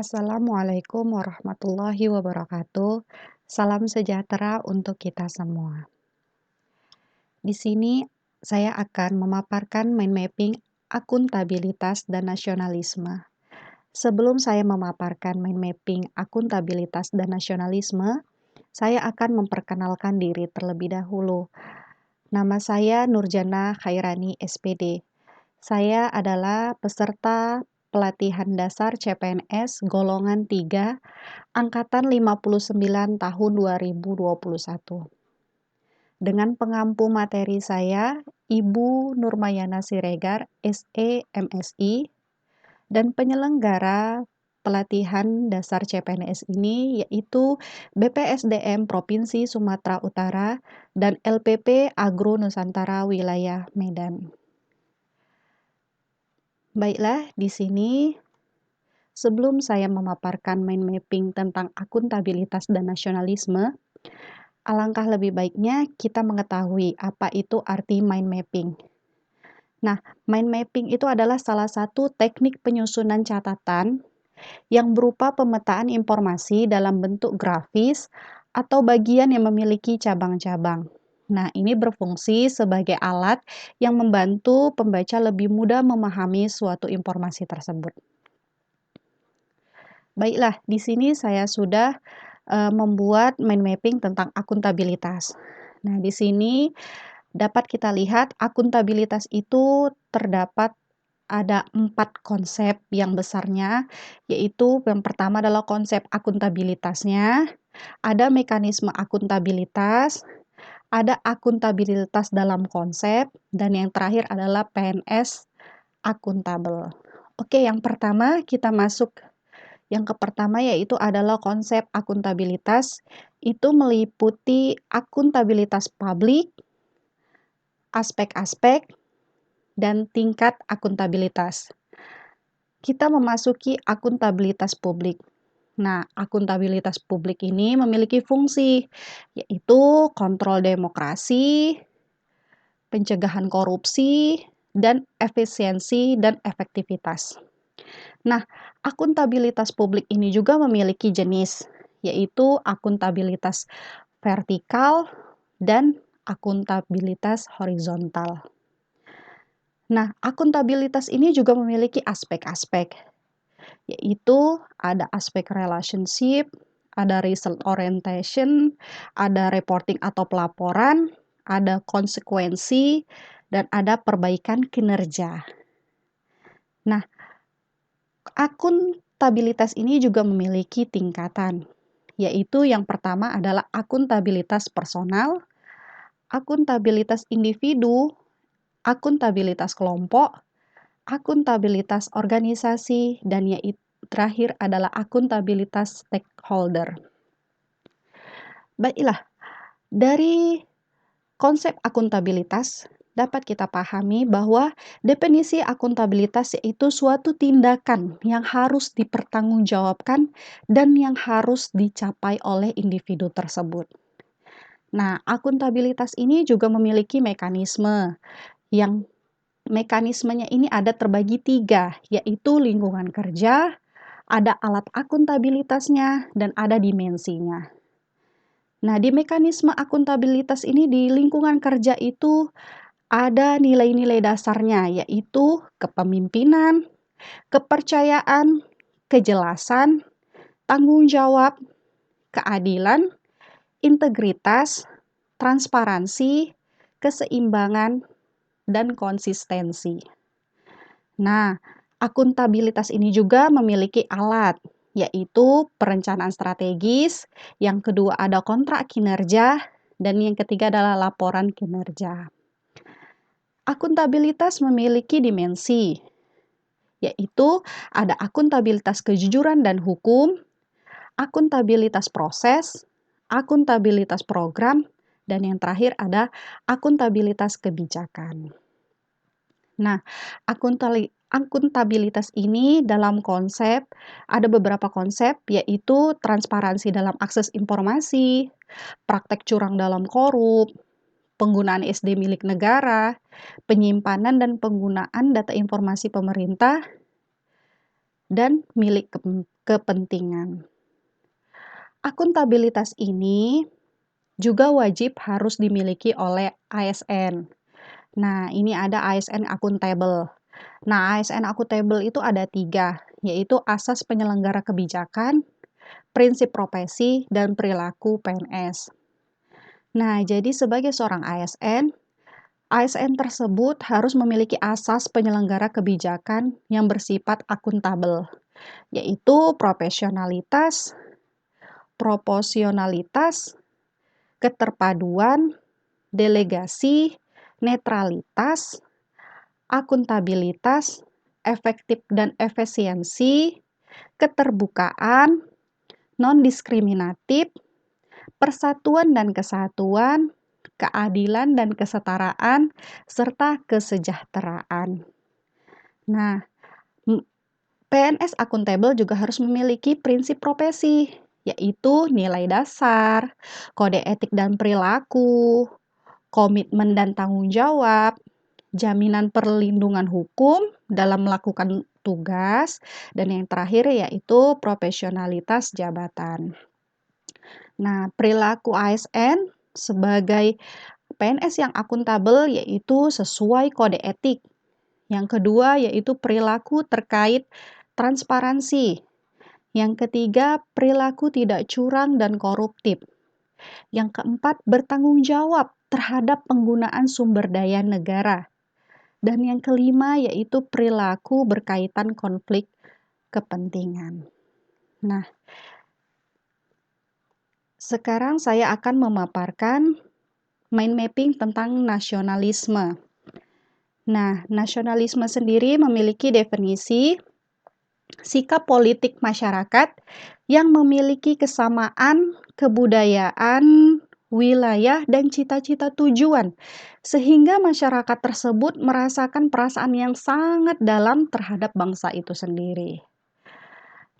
Assalamualaikum warahmatullahi wabarakatuh. Salam sejahtera untuk kita semua. Di sini saya akan memaparkan mind mapping akuntabilitas dan nasionalisme. Sebelum saya memaparkan mind mapping akuntabilitas dan nasionalisme, saya akan memperkenalkan diri terlebih dahulu. Nama saya Nurjana Khairani SPD. Saya adalah peserta pelatihan dasar CPNS golongan 3 angkatan 59 tahun 2021. Dengan pengampu materi saya, Ibu Nurmayana Siregar, SE MSI, dan penyelenggara pelatihan dasar CPNS ini yaitu BPSDM Provinsi Sumatera Utara dan LPP Agro Nusantara Wilayah Medan. Baiklah, di sini sebelum saya memaparkan mind mapping tentang akuntabilitas dan nasionalisme, alangkah lebih baiknya kita mengetahui apa itu arti mind mapping. Nah, mind mapping itu adalah salah satu teknik penyusunan catatan yang berupa pemetaan informasi dalam bentuk grafis atau bagian yang memiliki cabang-cabang. Nah, ini berfungsi sebagai alat yang membantu pembaca lebih mudah memahami suatu informasi tersebut. Baiklah, di sini saya sudah membuat mind mapping tentang akuntabilitas. Nah, di sini dapat kita lihat akuntabilitas itu terdapat ada 4 konsep yang besarnya, yaitu yang pertama adalah konsep akuntabilitasnya, ada mekanisme akuntabilitas, ada akuntabilitas dalam konsep, dan yang terakhir adalah PNS akuntabel. Oke, yang pertama kita masuk. Yang pertama yaitu adalah konsep akuntabilitas, itu meliputi akuntabilitas publik, aspek-aspek, dan tingkat akuntabilitas. Kita memasuki akuntabilitas publik. Nah, akuntabilitas publik ini memiliki fungsi, yaitu kontrol demokrasi, pencegahan korupsi, dan efisiensi dan efektivitas. Nah, akuntabilitas publik ini juga memiliki jenis, yaitu akuntabilitas vertikal dan akuntabilitas horizontal. Nah, akuntabilitas ini juga memiliki aspek-aspek, yaitu ada aspek relationship, ada result orientation, ada reporting atau pelaporan, ada konsekuensi, dan ada perbaikan kinerja. Nah, akuntabilitas ini juga memiliki tingkatan, yaitu yang pertama adalah akuntabilitas personal, akuntabilitas individu, akuntabilitas kelompok, akuntabilitas organisasi, dan yang terakhir adalah akuntabilitas stakeholder. Baiklah, dari konsep akuntabilitas dapat kita pahami bahwa definisi akuntabilitas yaitu suatu tindakan yang harus dipertanggungjawabkan dan yang harus dicapai oleh individu tersebut. Nah, akuntabilitas ini juga memiliki mekanisme yang mekanismenya ini ada terbagi 3, yaitu lingkungan kerja, ada alat akuntabilitasnya, dan ada dimensinya. Nah, di mekanisme akuntabilitas ini di lingkungan kerja itu ada nilai-nilai dasarnya, yaitu kepemimpinan, kepercayaan, kejelasan, tanggung jawab, keadilan, integritas, transparansi, keseimbangan, dan konsistensi. Nah, akuntabilitas ini juga memiliki alat, yaitu perencanaan strategis, yang kedua ada kontrak kinerja, dan yang ketiga adalah laporan kinerja. Akuntabilitas memiliki dimensi, yaitu ada akuntabilitas kejujuran dan hukum, akuntabilitas proses, akuntabilitas program, dan yang terakhir ada akuntabilitas kebijakan. Nah, akuntabilitas ini dalam konsep, ada beberapa konsep, yaitu transparansi dalam akses informasi, praktek curang dalam korup, penggunaan SD milik negara, penyimpanan dan penggunaan data informasi pemerintah, dan milik kepentingan. Akuntabilitas ini juga wajib harus dimiliki oleh ASN. Nah, ini ada ASN akuntabel. Nah, ASN akuntabel itu ada 3, yaitu asas penyelenggara kebijakan, prinsip profesi, dan perilaku PNS. Nah, jadi sebagai seorang ASN tersebut harus memiliki asas penyelenggara kebijakan yang bersifat akuntabel, yaitu profesionalitas, proporsionalitas, keterpaduan, delegasi, netralitas, akuntabilitas, efektif dan efisiensi, keterbukaan, non-diskriminatif, persatuan dan kesatuan, keadilan dan kesetaraan, serta kesejahteraan. Nah, PNS akuntabel juga harus memiliki prinsip profesi, yaitu nilai dasar, kode etik dan perilaku, komitmen dan tanggung jawab, jaminan perlindungan hukum dalam melakukan tugas, dan yang terakhir yaitu profesionalitas jabatan. Nah, perilaku ASN sebagai PNS yang akuntabel yaitu sesuai kode etik. Yang kedua yaitu perilaku terkait transparansi. Yang ketiga, perilaku tidak curang dan koruptif. Yang keempat, bertanggung jawab terhadap penggunaan sumber daya negara. Dan yang kelima yaitu perilaku berkaitan konflik kepentingan. Nah, sekarang saya akan memaparkan mind mapping tentang nasionalisme. Nah, nasionalisme sendiri memiliki definisi sikap politik masyarakat yang memiliki kesamaan kebudayaan, wilayah, dan cita-cita tujuan, sehingga masyarakat tersebut merasakan perasaan yang sangat dalam terhadap bangsa itu sendiri.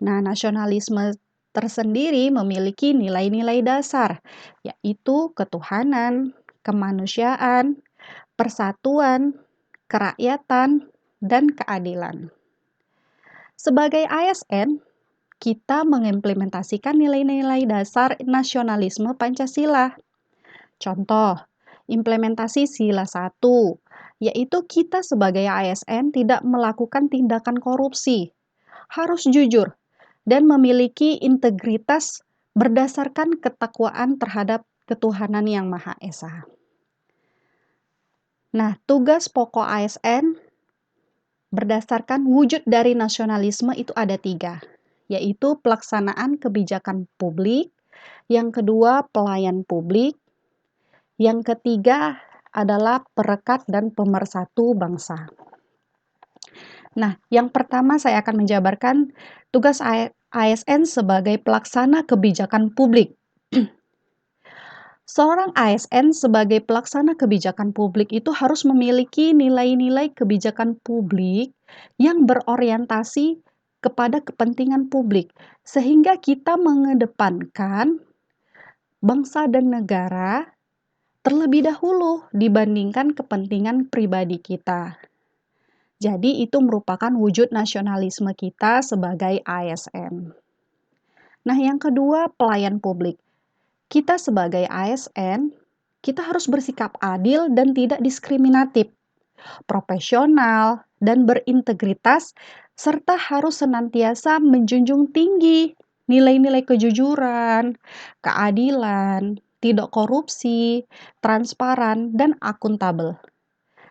Nah, nasionalisme tersendiri memiliki nilai-nilai dasar, yaitu ketuhanan, kemanusiaan, persatuan, kerakyatan, dan keadilan. Sebagai ASN, kita mengimplementasikan nilai-nilai dasar nasionalisme Pancasila. Contoh, implementasi Sila 1, yaitu kita sebagai ASN tidak melakukan tindakan korupsi, harus jujur, dan memiliki integritas berdasarkan ketakwaan terhadap ketuhanan yang Maha Esa. Nah, tugas pokok ASN berdasarkan wujud dari nasionalisme itu ada 3, yaitu pelaksanaan kebijakan publik, yang kedua pelayan publik, yang ketiga adalah perekat dan pemersatu bangsa. Nah, yang pertama saya akan menjabarkan tugas ASN sebagai pelaksana kebijakan publik. Seorang ASN sebagai pelaksana kebijakan publik itu harus memiliki nilai-nilai kebijakan publik yang berorientasi kepada kepentingan publik, sehingga kita mengedepankan bangsa dan negara terlebih dahulu dibandingkan kepentingan pribadi kita. Jadi itu merupakan wujud nasionalisme kita sebagai ASN. Nah, yang kedua, pelayan publik. Kita sebagai ASN, kita harus bersikap adil dan tidak diskriminatif, profesional dan berintegritas, serta harus senantiasa menjunjung tinggi nilai-nilai kejujuran, keadilan, tidak korupsi, transparan, dan akuntabel.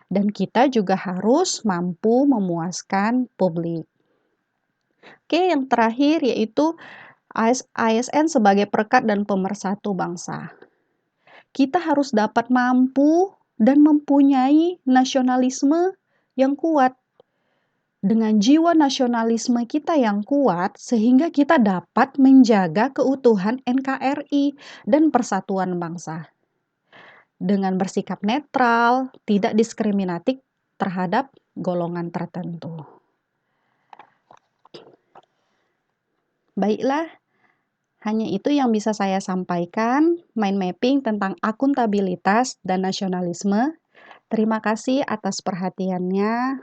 Dan kita juga harus mampu memuaskan publik. Oke, yang terakhir yaitu ASN sebagai perekat dan pemersatu bangsa. Kita harus dapat mampu dan mempunyai nasionalisme yang kuat. Dengan jiwa nasionalisme kita yang kuat, sehingga kita dapat menjaga keutuhan NKRI dan persatuan bangsa. Dengan bersikap netral, tidak diskriminatif terhadap golongan tertentu. Baiklah, hanya itu yang bisa saya sampaikan, mind mapping tentang akuntabilitas dan nasionalisme. Terima kasih atas perhatiannya.